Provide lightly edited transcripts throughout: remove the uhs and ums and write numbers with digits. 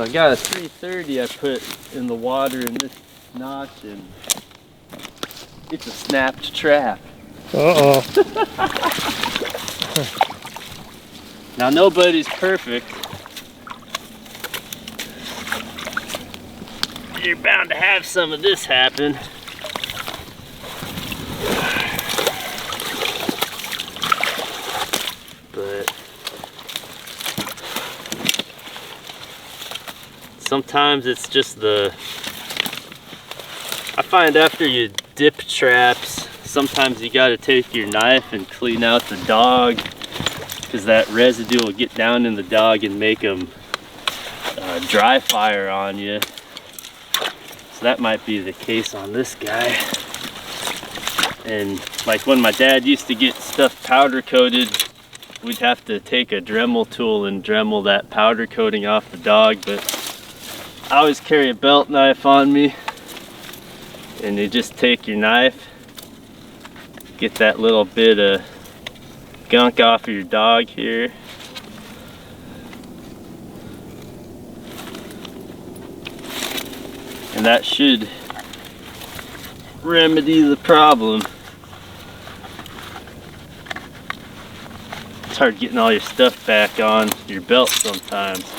I got a 330 I put in the water in this notch, and it's a snapped trap. Uh-oh. Now nobody's perfect. You're bound to have some of this happen. But sometimes it's just I find after you dip traps, sometimes you gotta take your knife and clean out the dog, because that residue will get down in the dog and make them dry fire on you. So that might be the case on this guy. And like when my dad used to get stuff powder coated, we'd have to take a Dremel tool and Dremel that powder coating off the dog, but I always carry a belt knife on me, and you just take your knife, get that little bit of gunk off of your dog here. And that should remedy the problem. It's hard getting all your stuff back on your belt sometimes.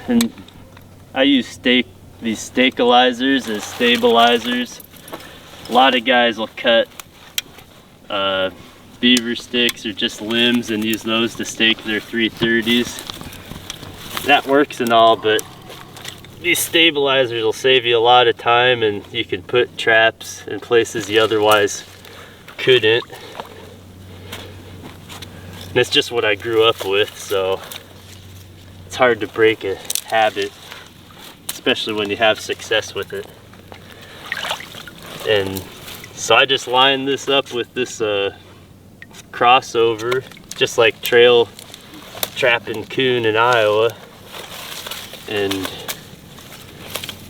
And I use these stabilizers as stabilizers. A lot of guys will cut beaver sticks or just limbs and use those to stake their 330s. That works and all, but these stabilizers will save you a lot of time, and you can put traps in places you otherwise couldn't. And it's just what I grew up with, so it's hard to break a habit, especially when you have success with it. And so I just line this up with this crossover, just like trail trapping coon in Iowa, and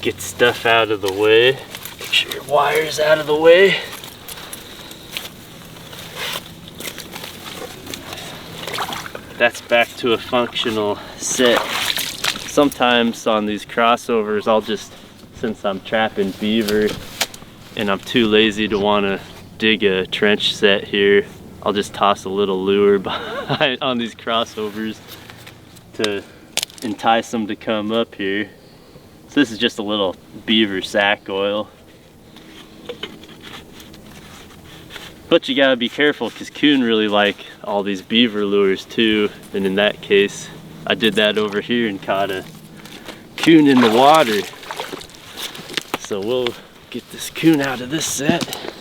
get stuff out of the way. Make sure your wire's out of the way. That's back to a functional set. Sometimes on these crossovers, I'll just, since I'm trapping beaver and I'm too lazy to want to dig a trench set here, I'll just toss a little lure behind on these crossovers to entice them to come up here. So this is just a little beaver sack oil. But you gotta be careful, because coon really like all these beaver lures too. And in that case, I did that over here and caught a coon in the water. So we'll get this coon out of this set.